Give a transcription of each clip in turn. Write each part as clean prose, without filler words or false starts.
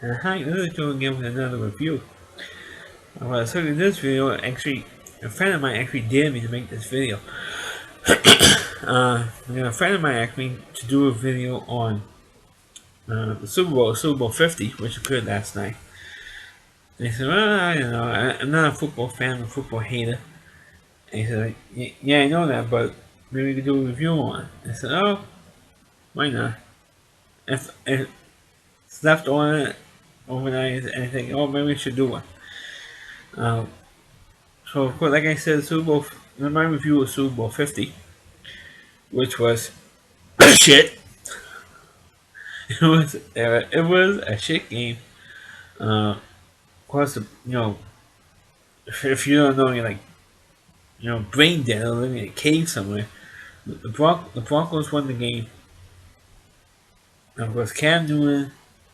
Hi, this is Joe again with another review. So in this video, actually, a friend of mine actually dared me to make this video. A friend of mine asked me to do a video on the Super Bowl 50, which occurred last night. And he said, well, I'm not a football fan, I'm a football hater. And he said, yeah, I know that, but maybe we could do a review on it. I said, oh, why not? If it's left on it overnight and I think, oh, maybe we should do one. Um, So of course, like I said, Super Bowl. My review was Super Bowl 50, which was shit. It was a shit game. Of course, if you don't know, you're like brain dead or living in a cave somewhere. The Broncos won the game. And of course, Cam Newton,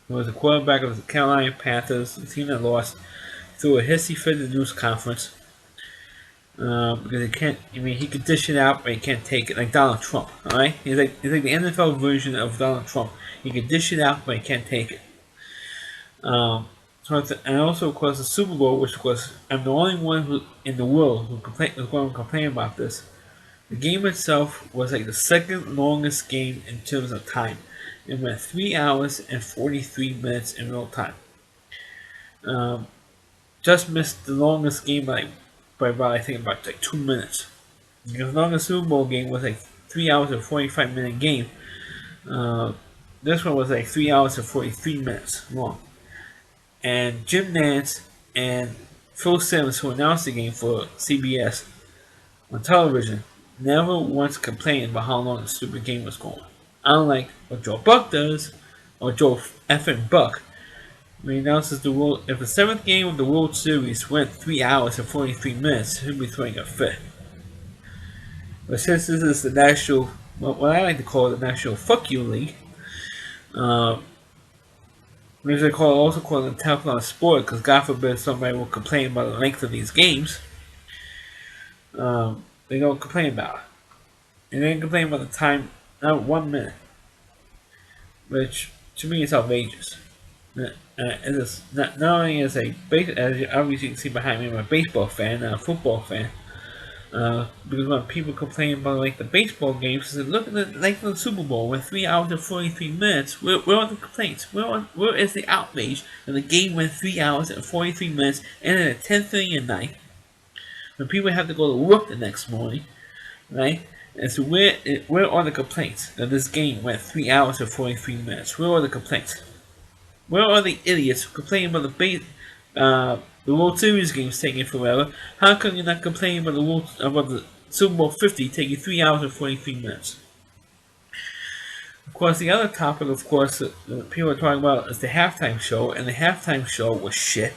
who was the quarterback of the Carolina Panthers, the team that lost, threw a hissy fit in the news conference. Because he can't. I mean, he can dish it out, but he can't take it. Like Donald Trump, all right? He's like the NFL version of Donald Trump. He can dish it out, but he can't take it. And also, of course, the Super Bowl, which was I'm the only one who in the world who's going to complain about this. The game itself was like the second longest game in terms of time. It went 3 hours and 43 minutes in real time. Um, just missed the longest game by about I think about like 2 minutes. Because the longest Super Bowl game was like 3 hours and 45 minute game. Uh, this one was like 3 hours and 43 minutes long. And Jim Nantz and Phil Simms, who announced the game for CBS on television, never once complained about how long the stupid game was going. Unlike what Joe Buck does, or Joe effing Buck, when he announces the world, if the seventh game of the World Series went 3 hours and 43 minutes, he'd be throwing a fit. But since this is the national, what I like to call the National Fuck You League, uh, which also call it the Teflon Sport, because God forbid somebody will complain about the length of these games, they don't complain about it. And they complain about the time, not 1 minute, which to me is outrageous. It is not only as as you obviously can see behind me, I'm a baseball fan, not a football fan. Because when people complain about like the baseball games, they look at the length of the Super Bowl with 3 hours and 43 minutes. Where are the complaints? Where is the outrage that the game went 3 hours and 43 minutes and at 10:30 at night when people have to go to work the next morning, right? And so where are the complaints that this game went 3 hours and 43 minutes? Where are the complaints? Where are the idiots complaining about the World Series games taking forever? How come you're not complaining about the Super Bowl 50 taking 3 hours and 43 minutes? Of course, the other topic, of course, that people are talking about is the halftime show, and the halftime show was shit.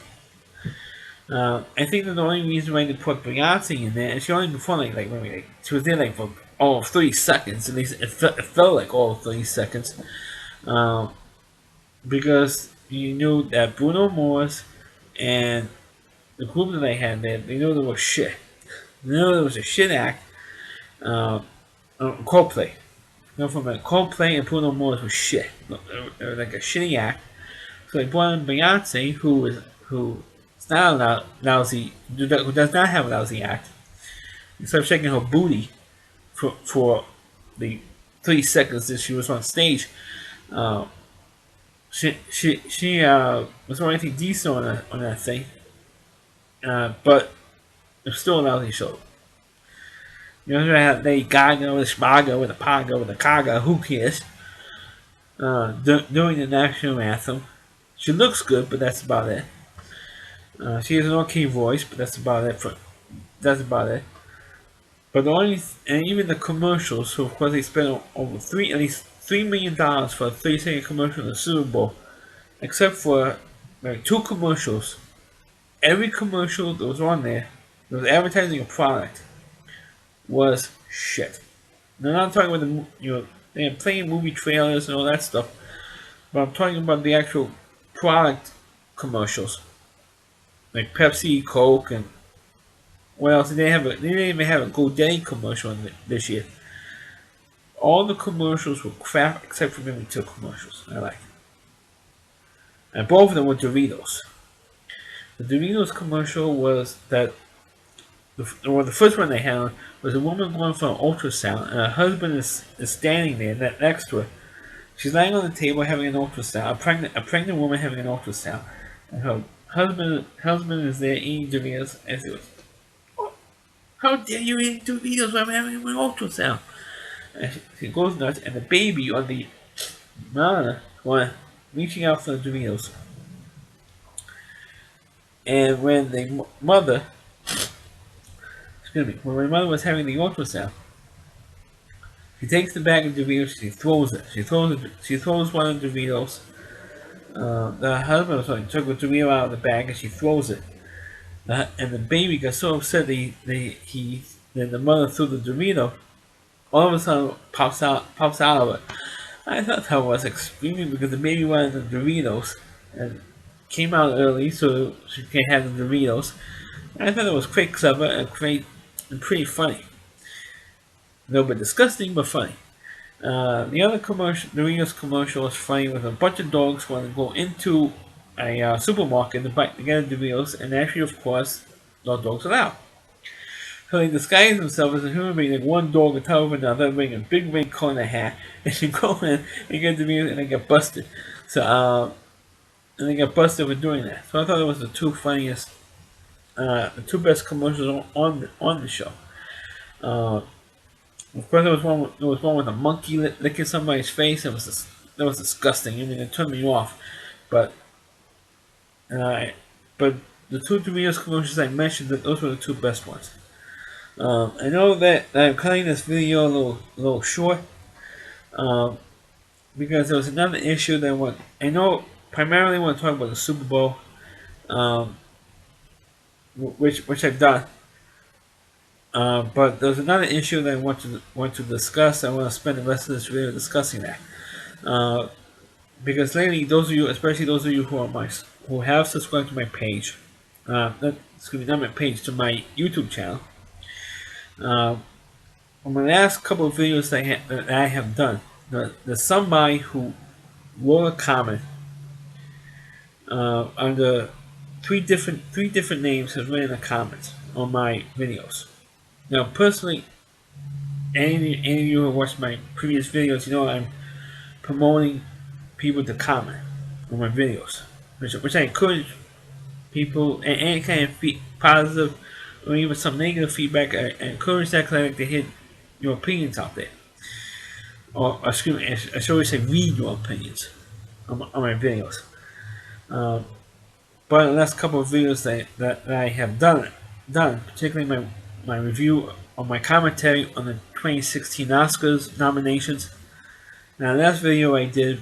I think that the only reason why they put Beyonce in there, and she only performed maybe she was there like for all of 30 seconds. At least it felt like all of 30 seconds. Um, because you knew that Bruno Mars and the group that they had there, they knew they were shit. They knew it was a shit act. Coldplay. You know, from Coldplay and Bruno Mars was shit. They were like a shitty act. So they brought in Beyonce, who's not a lousy, who does not have a lousy act. Instead of shaking her booty for the 3 seconds that she was on stage, uh, she was wearing anything decent on that thing, but it's still a lousy show. You know, I have Lady Gaga with a Spaga with a Paga with a Kaga, who cares? Doing the national anthem. She looks good, but that's about it. She has an okay voice, but that's about it. That's about it. But and even the commercials, so of course they spent over at least $3 million for a 30-second commercial in the Super Bowl, except for like two commercials. Every commercial that was on there that was advertising a product was shit. Now, I'm not talking about they're playing movie trailers and all that stuff, but I'm talking about the actual product commercials, like Pepsi, Coke, and what else? They didn't even have a GoDaddy commercial this year. All the commercials were crap except for maybe two commercials I like. and both of them were Doritos. The Doritos commercial was that the first one they had was a woman going for an ultrasound, and her husband is standing there next to her. She's lying on the table having an ultrasound, a pregnant woman having an ultrasound, and her husband is there eating Doritos as it was. "Oh, how dare you eat Doritos when I'm having an ultrasound?" And she goes nuts, and the baby on the monitor was reaching out for the Doritos. And when the mother, when my mother was having the ultrasound, she takes the bag of Doritos, she throws it. She throws one of the Doritos. The husband took the Dorito out of the bag and she throws it. And the baby got so upset that the mother threw the Dorito. All of a sudden pops out of it. I thought that was extremely because the baby wanted the Doritos and came out early so she can have the Doritos. I thought it was quite clever and pretty funny. A little bit disgusting, but funny. The other commercial, the Doritos commercial, was funny with a bunch of dogs want to go into a supermarket to get Doritos, and actually, of course, those dogs are out. So they disguise themselves as a human being, like one dog on top of another, wearing a big red coat and a hat, and they go in and get Doritos, and they get busted. And they get busted for doing that. So I thought it was the two best commercials on the show. Of course, there was one with a monkey licking somebody's face. That was disgusting. I mean, it turned me off. But uh, but the two Doritos commercials I mentioned, those were the two best ones. I know that I'm cutting this video a little short because there was another issue that I know primarily want to talk about the Super Bowl, which I've done. But there's another issue that I want to discuss. I want to spend the rest of this video discussing that. Because lately, those of you, especially those of you who have subscribed to my page, not my page, to my YouTube channel. On my last couple of videos that I have done, there's somebody who wrote a comment under three different names have written a comment on my videos. Now, personally, any of you who watched my previous videos, you know I'm promoting people to comment on my videos, which I encourage people, and any kind of positive or even some negative feedback. I encourage that because I like to hear your opinions out there. Or excuse me, I should always say read your opinions on my videos. But the last couple of videos that I have done, particularly my review of my commentary on the 2016 Oscars nominations. Now, the last video I did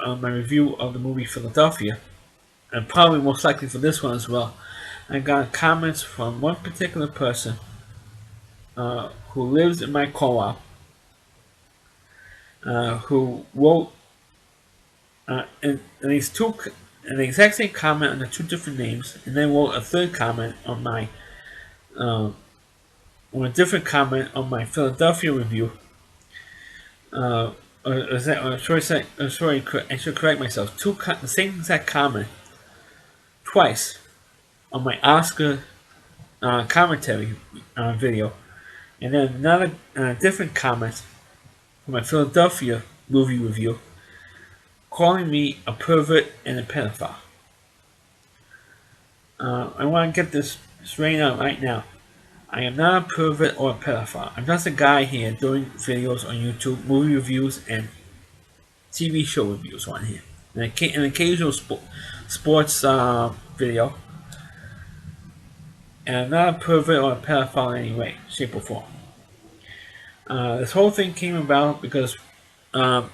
on my review of the movie Philadelphia, and probably most likely for this one as well, I got comments from one particular person who lives in my co-op, who wrote and these two, and the exact same comment on the two different names, and then wrote a third comment on a different comment on my Philadelphia review. I should correct myself. The same exact comment twice on my Oscar commentary video, and then another different comment for my Philadelphia movie review, calling me a pervert and a pedophile. I want to get this straight out right now. I am not a pervert or a pedophile. I'm just a guy here doing videos on YouTube, movie reviews, and TV show reviews on here. And an occasional sports video. And I'm not a pervert or a pedophile in any way, shape, or form. This whole thing came about because, those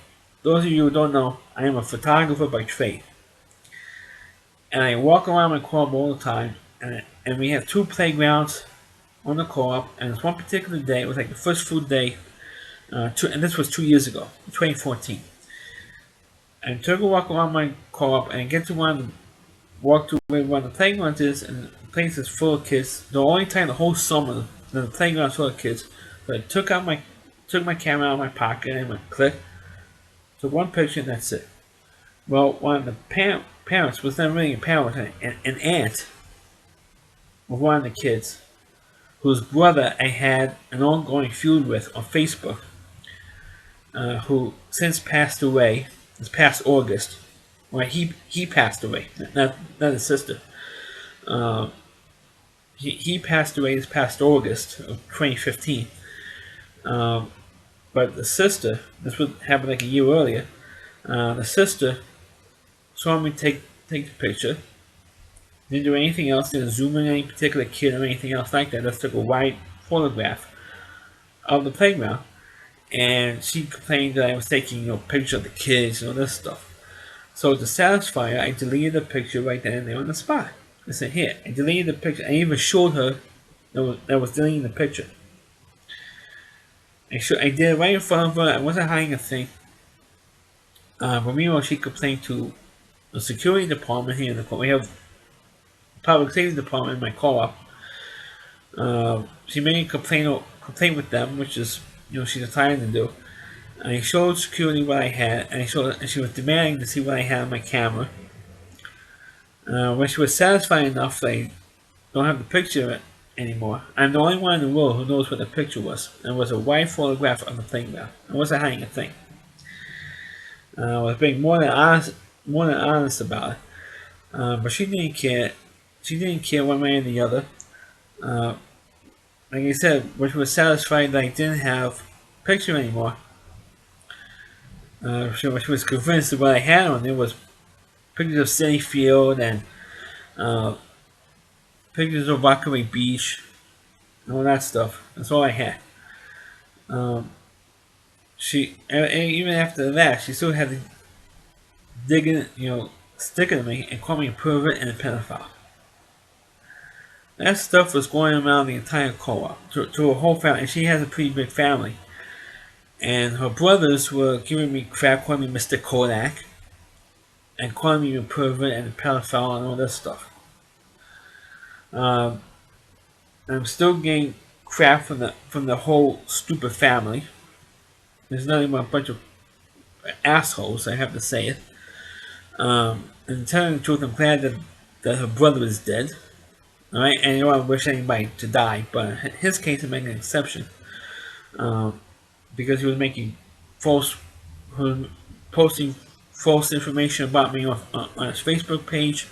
of you who don't know, I am a photographer by trade. And I walk around my co-op all the time, and we have two playgrounds on the co-op, and this one particular day, it was like the first food day, and this was 2 years ago, 2014. And I took a walk around my co-op, and I get to walk to where one of the playgrounds is, and the place is full of kids. The only time the whole summer that the playground's full of kids, but I took my camera out of my pocket and I went click, took one picture, and that's it. Well, one of the parents was not really a parent, an aunt of one of the kids, whose brother I had an ongoing feud with on Facebook, who since passed away this past August. Well, he passed away, not his sister. Uh, he passed away this past August of 2015. Um, but the sister, this would happen like a year earlier. The sister saw me take the picture. Didn't do anything else. Didn't zoom in any particular kid or anything else like that. Just took a wide photograph of the playground. And she complained that I was taking pictures of the kids and all this stuff. So to satisfy her, I deleted the picture right then and there on the spot. I said, "Here, I deleted the picture." I even showed her that I was deleting the picture. I did it right in front of her. I wasn't hiding a thing. But meanwhile, she complained to the security department here in the co-op. We have public safety department in my co-op. She made a complaint with them, which is she's entitled to do. I showed security what I had, and she was demanding to see what I had on my camera. When she was satisfied enough, they don't have the picture anymore. I'm the only one in the world who knows what the picture was. And it was a white photograph of the playground. I wasn't hiding a thing. I was being more than honest about it. But she didn't care. She didn't care one way or the other. Uh, like I said, when she was satisfied that I didn't have a picture anymore, she was convinced that what I had on there was pictures of City Field and uh, pictures of Rockaway Beach and all that stuff. That's all I had. Um, she and even after that, she still had to dig in, stick it to me and call me a pervert and a pedophile. That stuff was going around the entire co-op to her whole family, and she has a pretty big family. And her brothers were giving me crap, calling me Mr. Kodak, and calling me a pervert and a pedophile and all this stuff. Um, I'm still getting crap from the whole stupid family. There's nothing but a bunch of assholes. I have to say it. And telling the truth, I'm glad that her brother is dead. All right, and I don't wish anybody to die, but in his case, I make an exception because he was making false, posting false information about me on his Facebook page,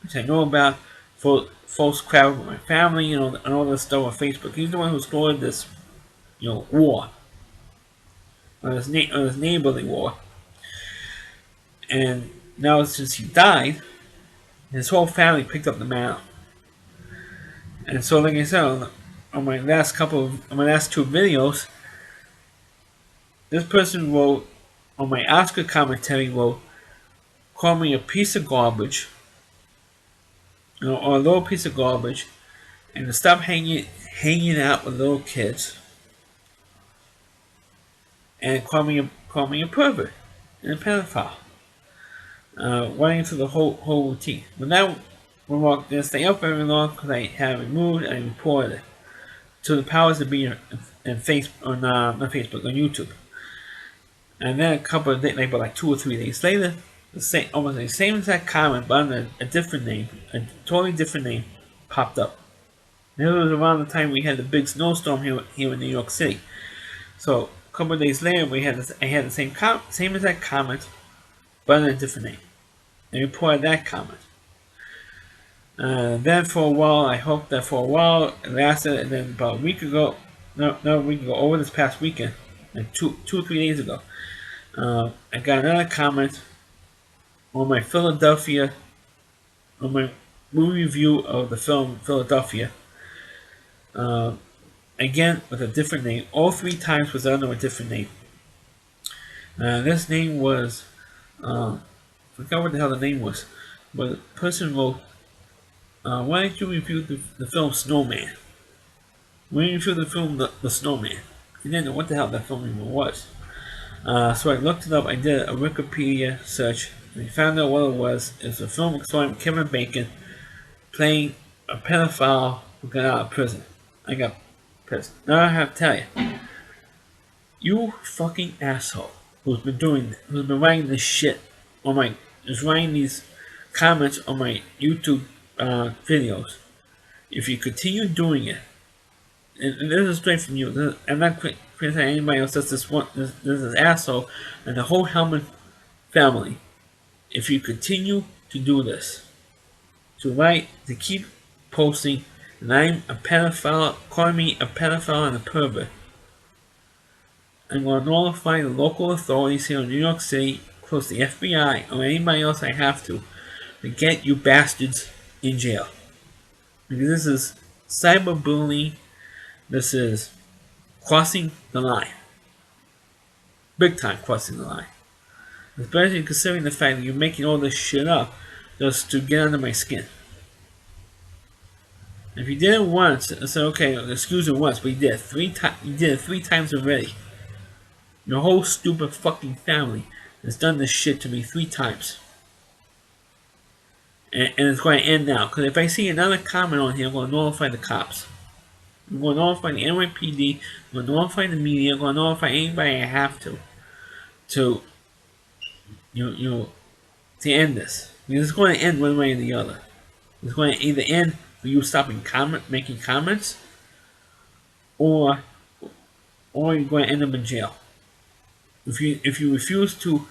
which I know about, false crap with my family, and all this stuff on Facebook. He's the one who started this, war, on his neighborly war, and now since he died, his whole family picked up the mantle. And so, like I said, on my last two videos, this person wrote on my Oscar commentary call me a piece of garbage, or a little piece of garbage, and to stop hanging out with little kids, and call me a pervert and a pedophile, running through the whole routine. But now we're didn't stay up very long because I had removed and reported it to the powers that be in Facebook on not Facebook on YouTube. And then a couple of days, like 2 or 3 days later, almost the same exact comment, but under a different name, a totally different name, popped up. And it was around the time we had the big snowstorm here in New York City. So a couple of days later, I had the same exact comment, but under a different name. And reported that comment. Then for a while, I hoped that for a while it lasted, and then about a week ago, over this past weekend, like 2 or 3 days ago, I got another comment on my movie review of the film Philadelphia. Again with a different name. All 3 times was under a different name. This name was I forgot what the hell the name was, but the person wrote, "Why didn't you review the film Snowman? Why didn't you review the film the Snowman?" He didn't know what the hell that film even was. So I looked it up. I did a Wikipedia search, and I found out what it was. It's a film starring Kevin Bacon playing a pedophile who got out of prison. I got pissed. Now I have to tell you, you fucking asshole who's been writing this shit on my is writing these comments on my YouTube videos. If you continue doing it, and this is straight from you. I'm not criticizing anybody else. That's this asshole and the whole Hellman family. If you continue to do this, to keep posting, and I'm a pedophile, calling me a pedophile and a pervert, I'm going to notify the local authorities here in New York City, close the FBI, or anybody else I have to get you bastards in jail. Because this is cyberbullying. This is crossing the line. Big time crossing the line. Especially considering the fact that you're making all this shit up just to get under my skin. If you did it once, I said, okay, excuse me once, but you did it 3 times. You did it 3 times already. Your whole stupid fucking family has done this shit to me 3 times. And it's going to end now. Because if I see another comment on here, I'm going to notify the cops. I'm going to notify the NYPD. I'm going to notify the media. I'm going to notify anybody I have to to end this. Because it's going to end one way or the other. It's going to either end for you stopping making comments, or you're going to end up in jail. If you refuse to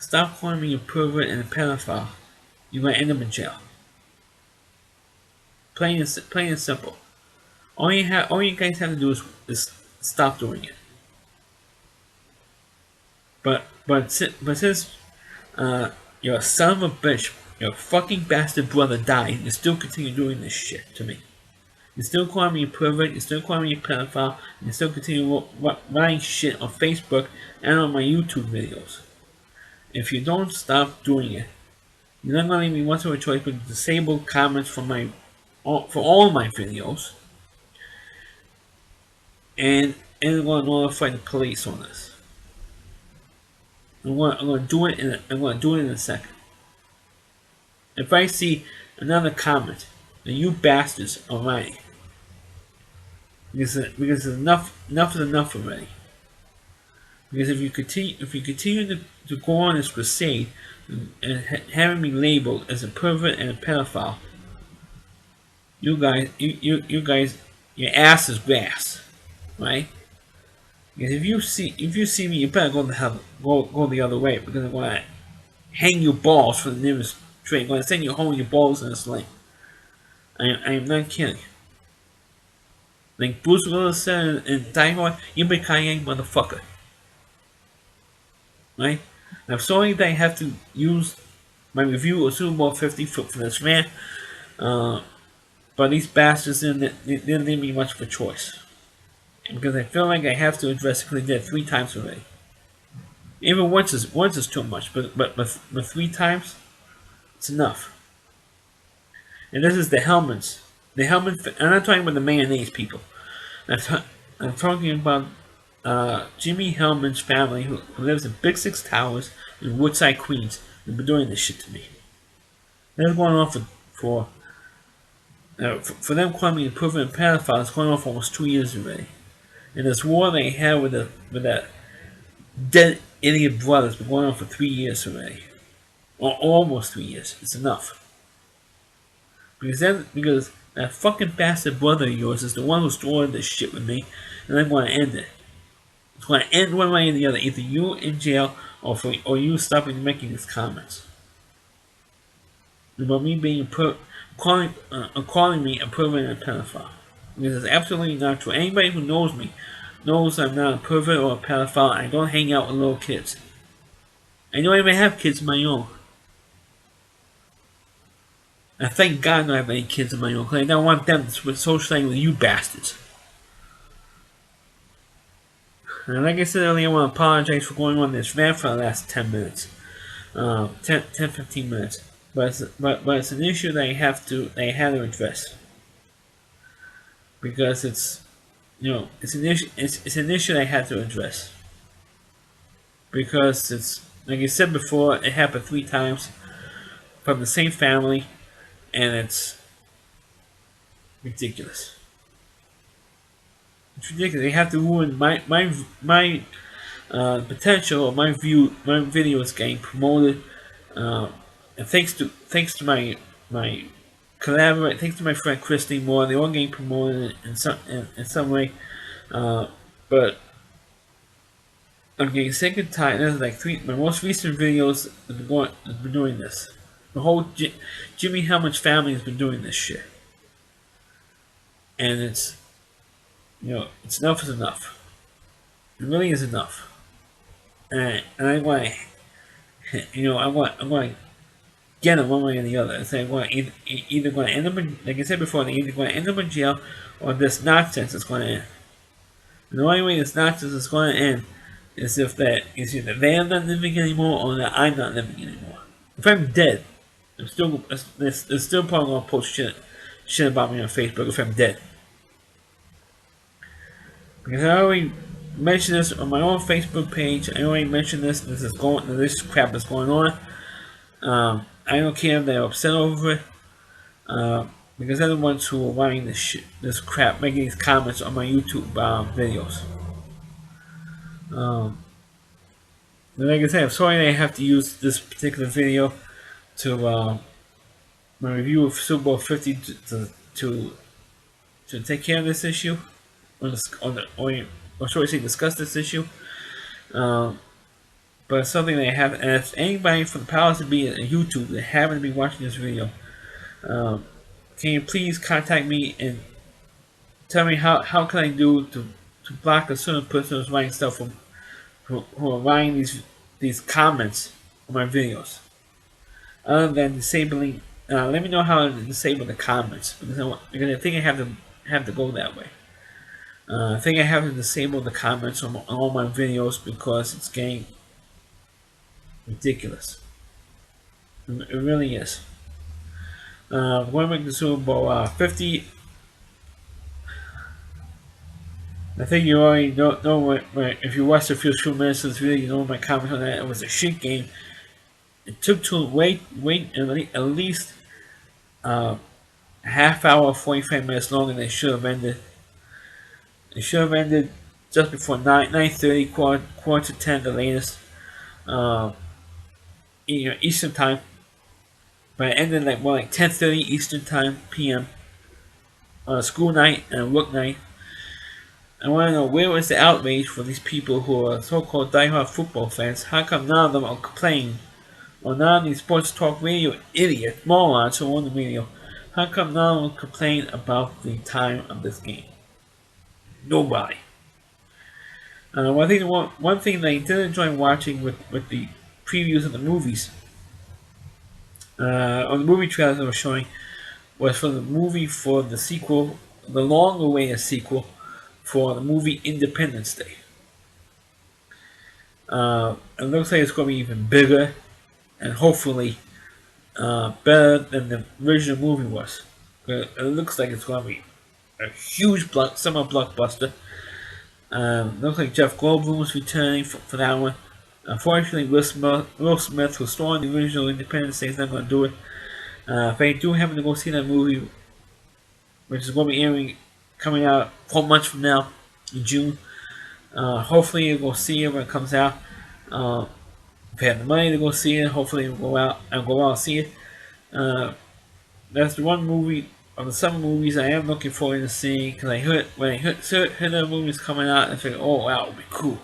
stop calling me a pervert and a pedophile, you're going to end up in jail. Plain and simple. All you guys have to do is stop doing it. But since you're a son of a bitch, your fucking bastard brother died, you still continue doing this shit to me. You still calling me a pervert, you still calling me a pedophile, and you still continue writing shit on Facebook and on my YouTube videos. If you don't stop doing it, you're not going to leave me much of a choice but to disable comments for all my videos, and I'm going to notify the police on this. I'm going to do it in a second. If I see another comment that you bastards are writing, because enough is enough already. Because if you continue to go on this crusade and having me labeled as a pervert and a pedophile, you guys, your ass is grass, right? Because if you see me, you better go the other way, because I'm going to hang your balls for the nearest train. I'm going to send you home with your balls in a sling. I am not kidding. Like Bruce Willis said in Die Hard, yippee-ki-yay, motherfucker. Right? I'm sorry that I have to use my review of Super Bowl 50 for this rant, but these bastards didn't leave me much of a choice. Because I feel like I have to address it, because they did it 3 times already. Even once is too much, but 3 times, it's enough. And this is the Hellmans. I'm not talking about the mayonnaise people. I'm talking about Jimmy Hellman's family, who lives in Big Six Towers in Woodside, Queens. They've been doing this shit to me. That's going on for them calling me a pervert and pedophile. It's going on for almost 2 years already. And this war they had with the dead idiot brothers been going on for 3 years already, or almost 3 years. It's enough. Because that fucking bastard brother of yours is the one who started this shit with me, and I'm going to end it. It's going to end one way or the other. Either you in jail, or you stopping making these comments. About me being calling me a pervert and a pedophile. Because it's absolutely not true. Anybody who knows me knows I'm not a pervert or a pedophile. I don't hang out with little kids. I don't even have kids of my own. I thank God I don't have any kids of my own, because I don't want them to socialize with you bastards. And like I said earlier, I want to apologize for going on this rant for the last 10 minutes. 15 minutes. But it's an issue that I had to address. Because it's an issue that I had to address. Because it's, like I said before, it happened 3 times from the same family, and it's ridiculous. It's ridiculous. They have to ruin my potential of my videos getting promoted And thanks to my collaborate, thanks to my friend Christy Moore, they all getting promoted in some way. Uh, but I'm getting sick and tired. There's like my most recent videos has been doing this. The whole Jimmy Helmut's family has been doing this shit, and it's enough is enough. It really is enough, and I want I want to get them one way or the other. And say I want either going to end up in, like I said before, they either going to end up in jail or this nonsense is going to end. And the only way this nonsense is going to end is if that is either they are not living anymore or that I'm not living anymore. If I'm dead, there's still probably gonna post shit about me on Facebook if I'm dead. Because I already mentioned this on my own Facebook page. I already mentioned this. This crap is going on. I don't care if they're upset over it. Because they're the ones who are writing this crap, making these comments on my YouTube videos. Like I said, I'm sorry I have to use this particular video to my review of Super Bowl 50 to take care of this issue, or should I say, discuss this issue. Um, but it's something they have. And if anybody from the powers to be at YouTube that happen to be watching this video, can you please contact me and tell me how can I do to block a certain person who's writing stuff who are writing these comments on my videos, other than disabling. Let me know how to disable the comments because I think I have to go that way. I think I have to disable the comments on all my videos because it's getting ridiculous. It really is. Going back to Super Bowl 50, I think you already know if you watched a few minutes of this video, you know my comment on that. It was a shit game. It took to wait at least a half hour, 45 minutes longer than it should have ended. It should have ended just before 9:30, quarter to 10, the latest. Uh, Eastern time. But it ended like 10:30 Eastern time p.m. on a school night and a work night. I want to know where was the outrage for these people who are so-called diehard football fans? How come none of them are complaining? Or none of these sports talk radio idiots, morons who own the radio? How come none of them complain about the time of this game? Nobody. One thing that I did enjoy watching with the previews of the movies, on the movie trailers they were showing, was for the movie for the sequel, the long-awaited sequel for the movie Independence Day. It looks like it's going to be even bigger and hopefully better than the original movie was. It looks like it's going to be a huge summer blockbuster. Looks like Jeff Goldblum was returning for that one. Unfortunately, Will Smith, who starred in the original Independence Day, is not going to do it. If I do happen to go see that movie, which is going to be coming out 4 months from now in June, hopefully we'll see it when it comes out. If I have the money to go see it, hopefully we'll go out and see it. That's the one movie of the summer movies I am looking forward to seeing because when I heard the movies coming out, I figured, oh wow, it'll be cool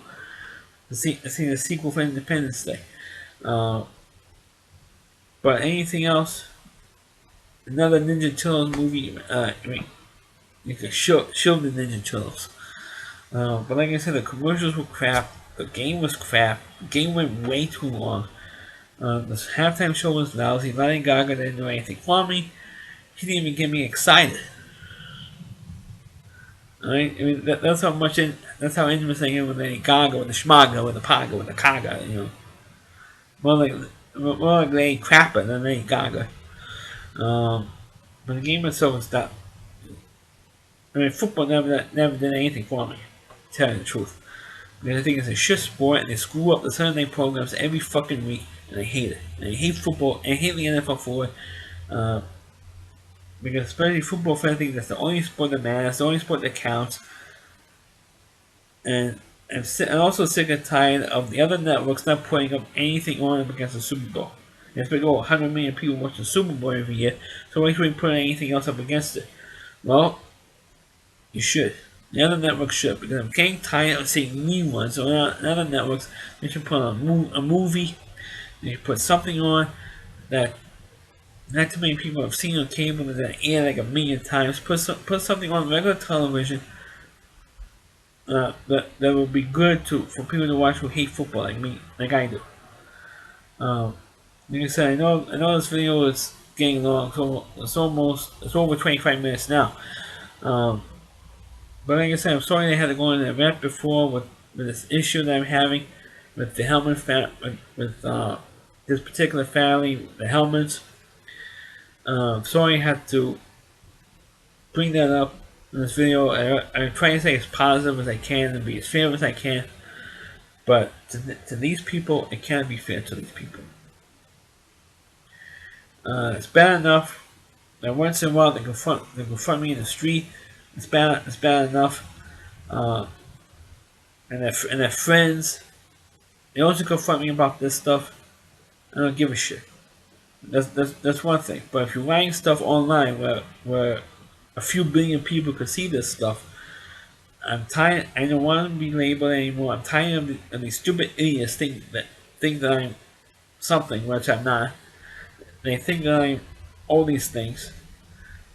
to see the sequel for Independence Day. But anything else, another Ninja Turtles movie. You can show the Ninja Turtles. But like I said, the commercials were crap. The game was crap. The game went way too long. The halftime show was lousy. Lady Gaga didn't do anything for me. He didn't even get me excited. Alright? I mean, that's how interesting I am with Lady Gaga, with the Schmaga, with the Paga, with the Kaga, More like Lady Crapper than Lady Gaga. But the game itself was that. I mean, football never did anything for me, to tell you the truth. Because I think it's a shit sport, and they screw up the Sunday programs every fucking week, and I hate it. And I hate football, and I hate the NFL for it. Because especially football fans think that's the only sport that matters, the only sport that counts. And I'm also sick and tired of the other networks not putting up anything on them against the Super Bowl. There's been over 100 million people watch the Super Bowl every year, so why should we put anything else up against it? Well, you should. The other networks should, because I'm getting tired of seeing new ones. So other networks, they should put on a movie, they should put something on that not too many people have seen on cable that air like a million times. Put something on regular television that would be good for people to watch who hate football like me, like I do. Like I said, I know this video is getting long, so it's over 25 minutes now. Um, but like I said, I'm sorry I had to go in the event before with this issue that I'm having with the Hellman with this particular family, the Hellmans. Sorry I had to bring that up in this video. I'm trying to say as positive as I can and be as fair as I can. But to these people, it can't be fair to these people. It's bad enough that once in a while they confront me in the street. It's bad enough. Uh, and their friends, they also confront me about this stuff. I don't give a shit. That's one thing. But if you're writing stuff online where a few billion people could see this stuff, I'm tired. I don't want to be labeled anymore. I'm tired of these stupid idiots think that I'm something which I'm not. They think that I'm all these things.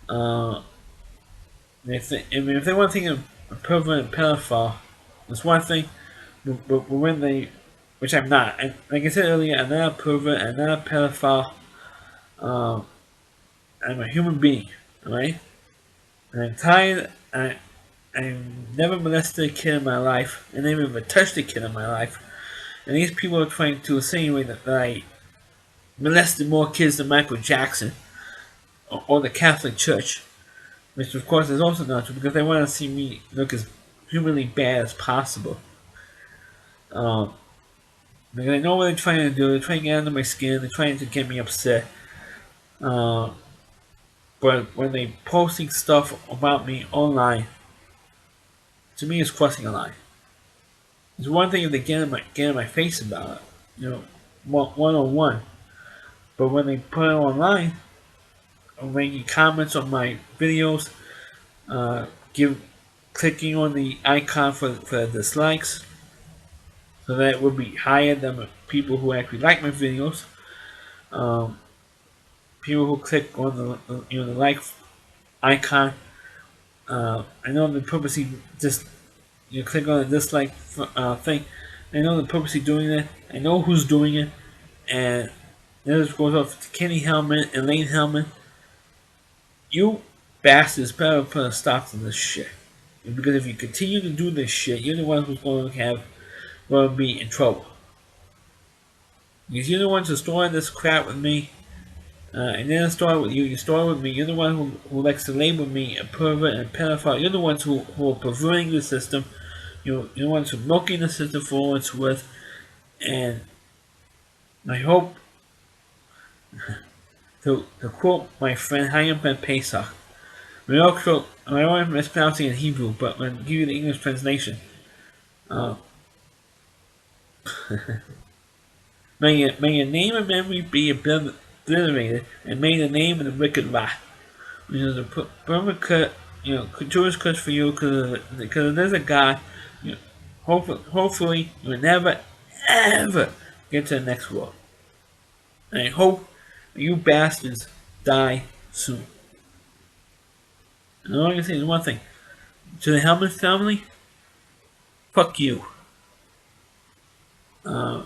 If they want to think of a pervert and pedophile, it's one thing. But when they, which I'm not, and like I said earlier, I'm not a pervert. I'm not a pedophile. Um, I'm a human being, alright? And I'm tired. I never molested a kid in my life. I never even touched a kid in my life. And these people are trying to insinuate that I molested more kids than Michael Jackson or the Catholic Church. Which of course is also not true because they want to see me look as humanly bad as possible. Because I know what they're trying to do. They're trying to get under my skin. They're trying to get me upset. But when they posting stuff about me online, to me it's crossing a line. It's one thing if they get in my face about it, one on one. But when they put it online, or making comments on my videos, uh, give clicking on the icon for the dislikes, so that it would be higher than people who actually like my videos. Um, People who click on the like icon. I know they purposely just click on the dislike thing. I know they're purposely doing that. I know who's doing it, and this goes off to Kenny Hellman and Lane Hellman. You bastards better put a stop to this shit. Because if you continue to do this shit, you're the one who's going to be in trouble. Because you're the ones who started this crap with me, and then start with you. You start with me. You're the one who likes to label me a pervert and a pedophile. You're the ones who are perverting the system. You're the ones who are milking the system for what it's worth. And I hope, to quote my friend Hayam Ben Pesach, I don't am mispronouncing it in Hebrew, but I'm going to give you the English translation. Uh, may your name and memory be obliterated, and may the name of the wicked rot. Which is a perfect cut, Jewish curse for you, because there's a God. Hopefully, you will never, ever get to the next world. And I hope you bastards die soon. And all I can say is one thing. To the Hellman family, fuck you. So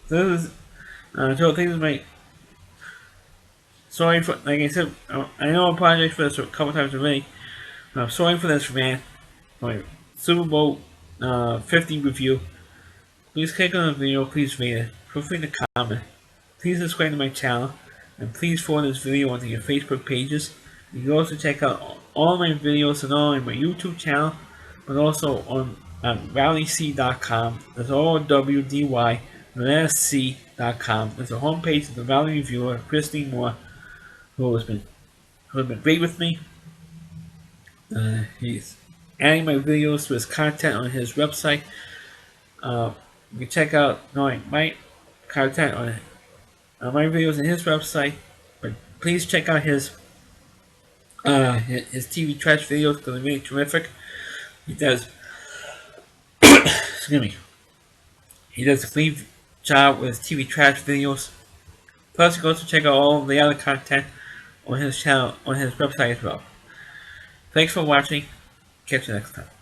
this is, so things my, sorry for, like I said, I know I apologize for this a couple times already. I'm sorry for this rant. My Super Bowl 50 review. Please click on the video, please rate it. Feel free to comment. Please subscribe to my channel. And please forward this video onto your Facebook pages. You can also check out all my videos not only on my YouTube channel, but also on rallyc.com. That's all WDY, C.com. There's a homepage of the Rally Reviewer, Christine Moore, who has been great with me. He's adding my videos to his content on his website. You can check out my content my videos on his website, but please check out his TV trash videos because they're really terrific. He does, excuse me, he does a clean job with his TV trash videos. Plus, you can also check out all the other content on his channel, on his website as well. Thanks for watching. Catch you next time.